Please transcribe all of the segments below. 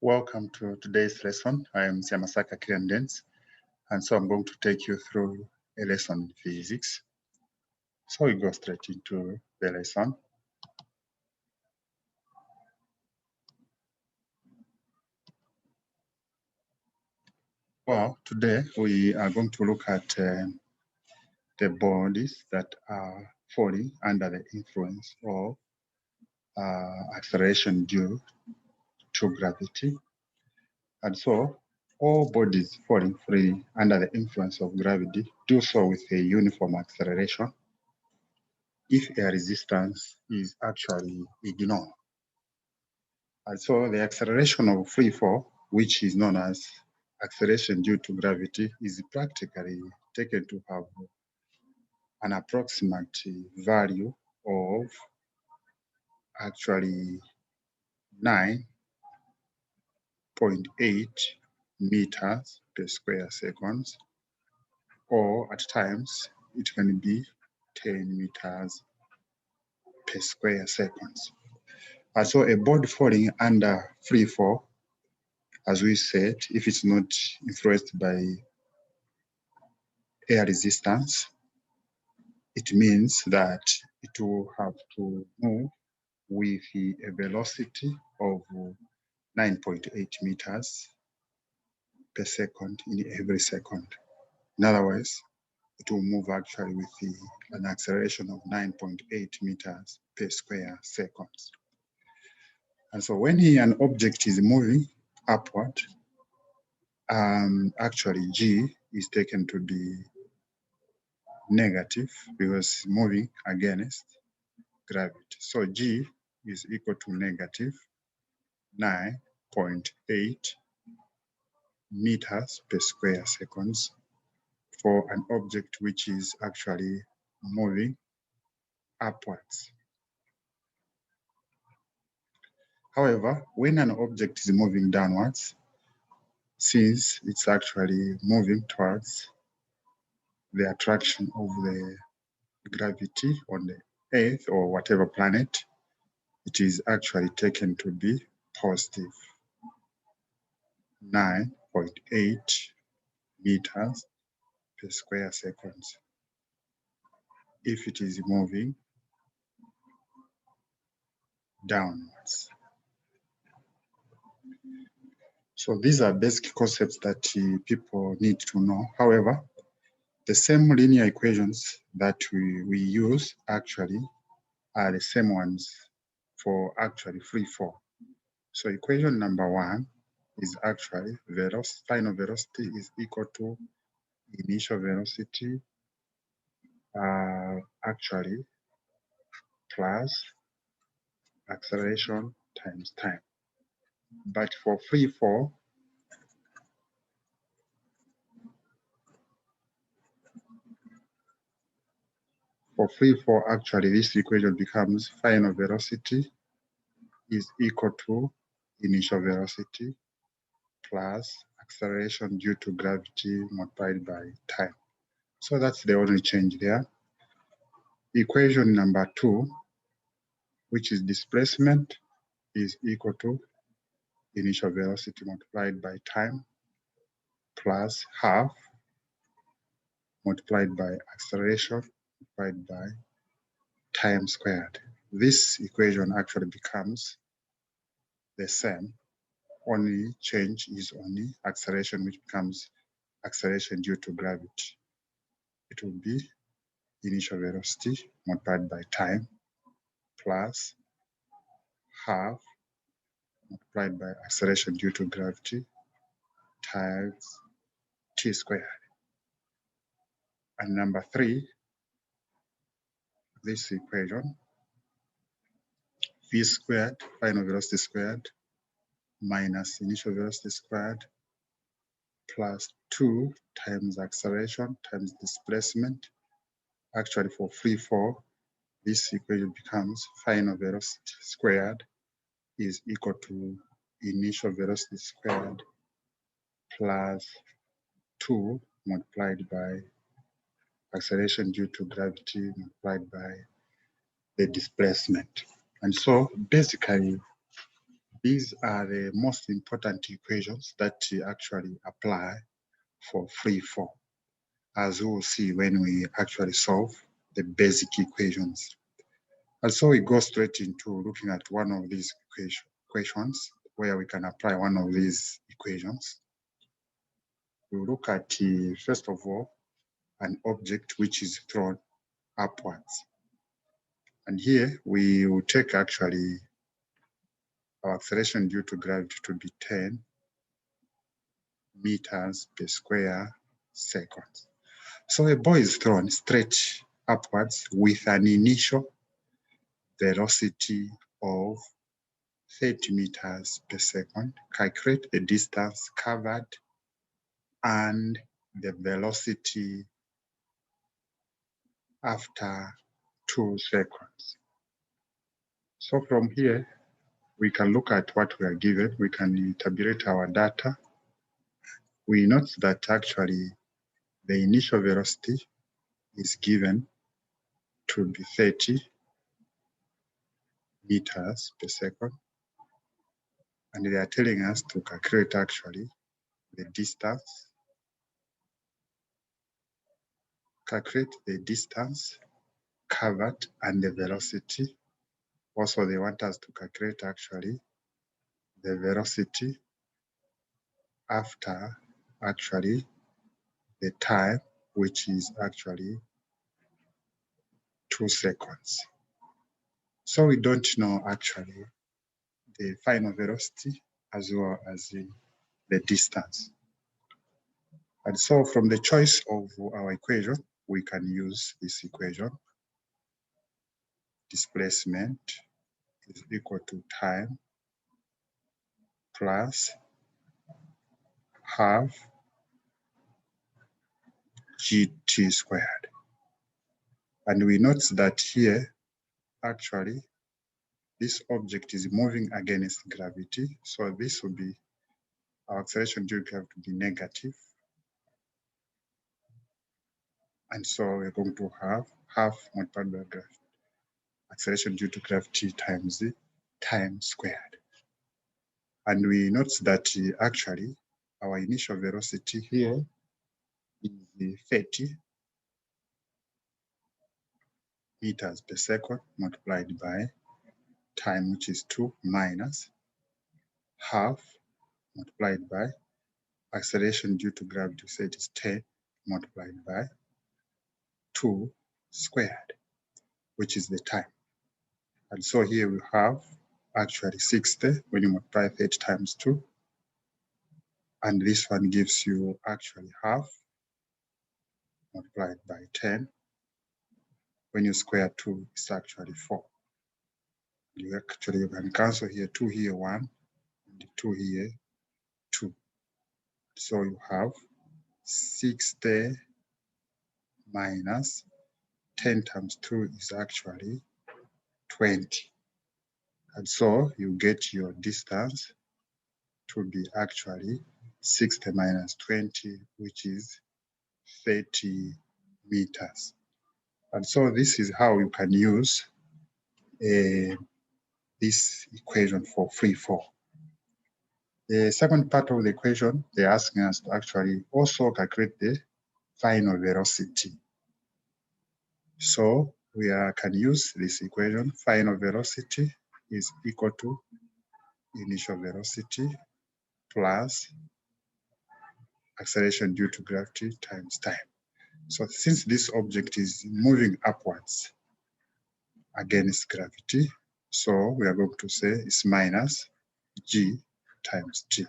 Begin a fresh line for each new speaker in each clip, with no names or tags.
Welcome to today's lesson. I am Siamasaka Kirandens, and so I'm going to take you through a lesson in physics. So we go straight into the lesson. Well, today we are going to look at the bodies that are falling under the influence of acceleration due to gravity. And so all bodies falling free under the influence of gravity do so with a uniform acceleration if a resistance is actually ignored. And so the acceleration of free fall, which is known as acceleration due to gravity, is practically taken to have an approximate value of actually 9.8 meters per square seconds, or at times it can be 10 meters per square seconds. And so a body falling under free fall, as we said, if it's not influenced by air resistance, it means that it will have to move with a velocity of 9.8 meters per second in every second. In other words, it will move actually with an acceleration of 9.8 meters per square seconds. And so when an object is moving upward, actually G is taken to be negative because moving against gravity. So G is equal to negative 9.8 meters per square seconds for an object which is actually moving upwards. However, when an object is moving downwards, since it's actually moving towards the attraction of the gravity on the Earth or whatever planet, it is actually taken to be positive 9.8 meters per square seconds if it is moving downwards. So these are basic concepts that people need to know. However, the same linear equations that we use actually are the same ones for actually free fall. So equation number 1 is actually final velocity is equal to initial velocity actually plus acceleration times time. But for free fall, actually this equation becomes final velocity is equal to initial velocity plus acceleration due to gravity multiplied by time. So that's the only change there. Equation number 2, which is displacement, is equal to initial velocity multiplied by time plus half multiplied by acceleration multiplied by time squared. This equation actually becomes the same. Only change is only acceleration, which becomes acceleration due to gravity. It will be initial velocity multiplied by time plus half multiplied by acceleration due to gravity times t squared. And number 3, this equation, v squared, final velocity squared, minus initial velocity squared, plus 2 times acceleration times displacement. Actually, for free fall, this equation becomes final velocity squared is equal to initial velocity squared plus 2 multiplied by acceleration due to gravity multiplied by the displacement. And so basically These are the most important equations that actually apply for free fall, as we will see when we actually solve the basic equations. And so we go straight into looking at one of these equations where we can apply one of these equations. We'll look at, first of all, an object which is thrown upwards. And here we will take actually our acceleration due to gravity to be 10 meters per square second. So a ball is thrown straight upwards with an initial velocity of 30 meters per second. Calculate the distance covered and the velocity after 2 seconds. So from here, we can look at what we are given. We can tabulate our data. We note that actually the initial velocity is given to be 30 meters per second. And they are telling us to calculate actually the distance, calculate the distance covered and the velocity. Also, they want us to calculate actually the velocity after actually the time, which is actually 2 seconds. So we don't know actually the final velocity as well as the distance. And so from the choice of our equation, we can use this equation. Displacement is equal to time plus half gt squared. And we note that here, actually, this object is moving against gravity. So this will be, our acceleration due to gravity to be negative. And so we're going to have half multiplied by gravity. Acceleration due to gravity times the time squared. And we note that actually our initial velocity here is 30 meters per second multiplied by time, which is 2 minus half multiplied by acceleration due to gravity, say it is 10 multiplied by 2 squared, which is the time. And so here we have actually 60 when you multiply 30 times 2. And this one gives you actually half multiplied by 10. When you square 2, it's actually 4. You can cancel here 2 here 1, and 2 here 2. So you have 60 minus 10 times 2 is actually 20. And so you get your distance to be actually 60 minus 20, which is 30 meters. And so this is how you can use this equation for free fall. The second part of the equation, they're asking us to actually also calculate the final velocity. So we can use this equation. Final velocity is equal to initial velocity plus acceleration due to gravity times time. So since this object is moving upwards against gravity, so we are going to say it's minus g times t.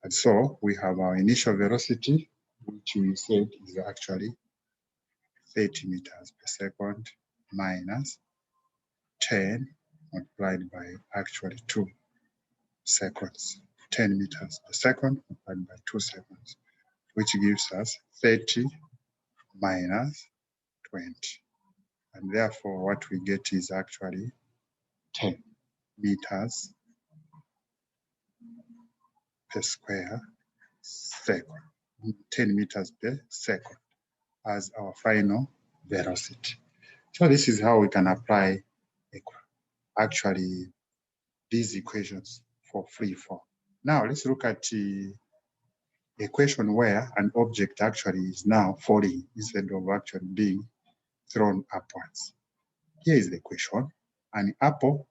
And so we have our initial velocity, which we said is actually 30 meters per second minus 10 multiplied by actually 2 seconds. 10 meters per second multiplied by 2 seconds, which gives us 30 minus 20. And therefore what we get is actually 10 meters per square second, 10 meters per second as our final velocity. So this is how we can apply actually these equations for free fall. Now let's look at the equation where an object actually is now falling instead of actually being thrown upwards. Here is the equation. An apple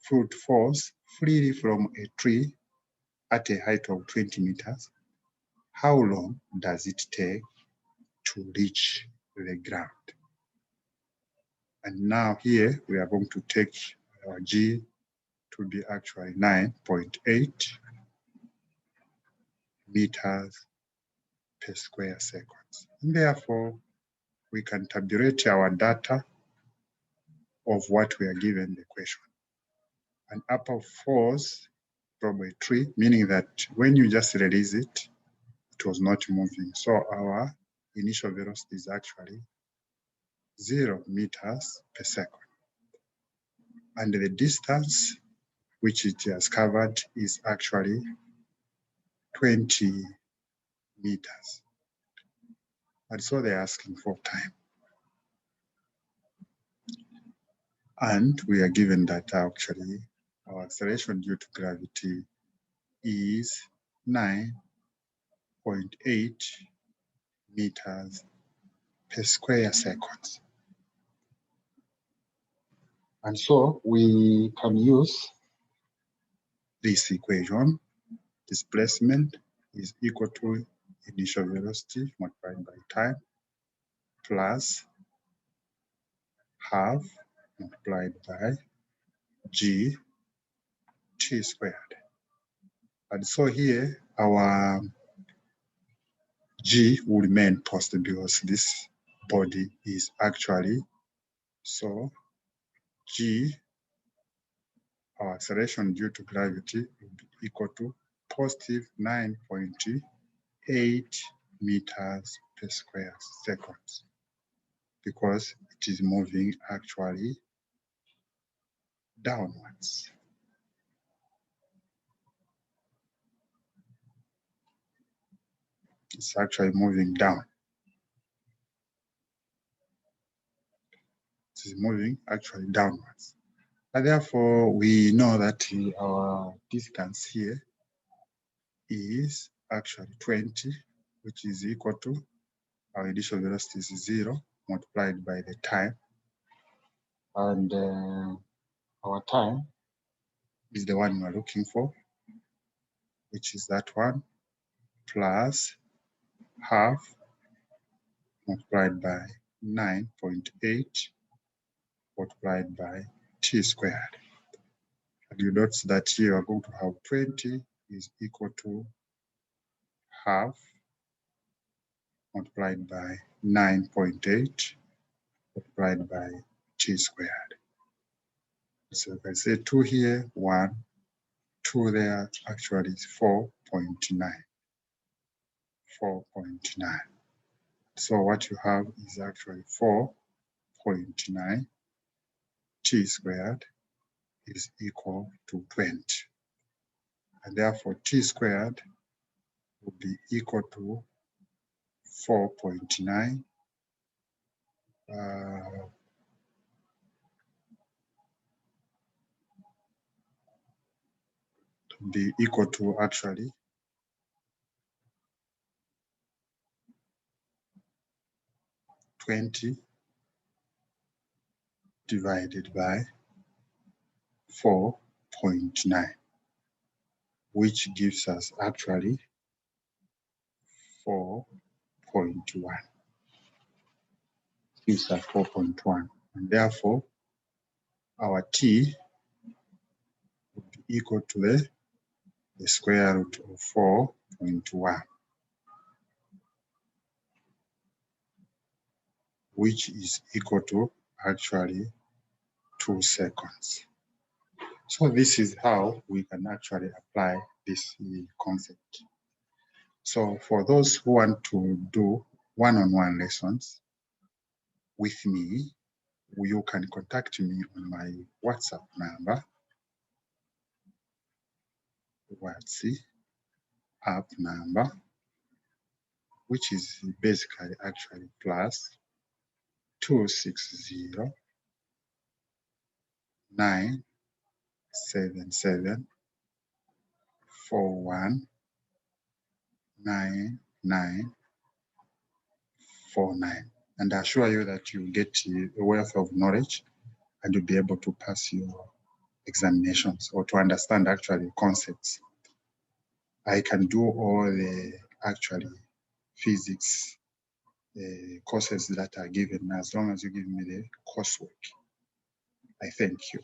fruit falls freely from a tree at a height of 20 meters. How long does it take to reach the ground? And now here we are going to take our G to be actually 9.8 meters per square seconds. And therefore, we can tabulate our data of what we are given the equation. An apple falls from a tree, meaning that when you just release it, it was not moving. So our initial velocity is actually 0 meters per second. And the distance which it has covered is actually 20 meters. And so they're asking for time. And we are given that actually our acceleration due to gravity is 9.8 meters per square seconds. And so we can use this equation. Displacement is equal to initial velocity multiplied by time plus half multiplied by g t squared. And so here our g will remain constant because this body is actually, so g, our acceleration due to gravity, will be equal to positive 9.8 meters per square seconds, because it is moving actually downwards. It's actually moving down. It is moving actually downwards. And therefore, we know that our distance here is actually 20, which is equal to our initial velocity is 0 multiplied by the time. And our time is the one we're looking for, which is that one, plus half multiplied by 9.8 multiplied by t squared. And you notice that here we're going to have 20 is equal to half multiplied by 9.8 multiplied by t squared. So if I say 2 here, 1, 2 there, actually is 4.9. 4.9. So what you have is actually 4.9 t squared is equal to 20. And therefore t squared will be equal to 4.9 be equal to actually 20 divided by 4.9, which gives us actually 4.1. Gives us 4.1, and therefore our t would be equal to the square root of 4.1, which is equal to actually 2 seconds. So this is how we can actually apply this concept. So for those who want to do one-on-one lessons with me, you can contact me on my WhatsApp number, WhatsApp number, which is basically actually plus 260 9 77 41 9949. And I assure you that you get a wealth of knowledge and you'll be able to pass your examinations or to understand actually concepts. I can do all the actually physics courses that are given as long as you give me the coursework. I thank you.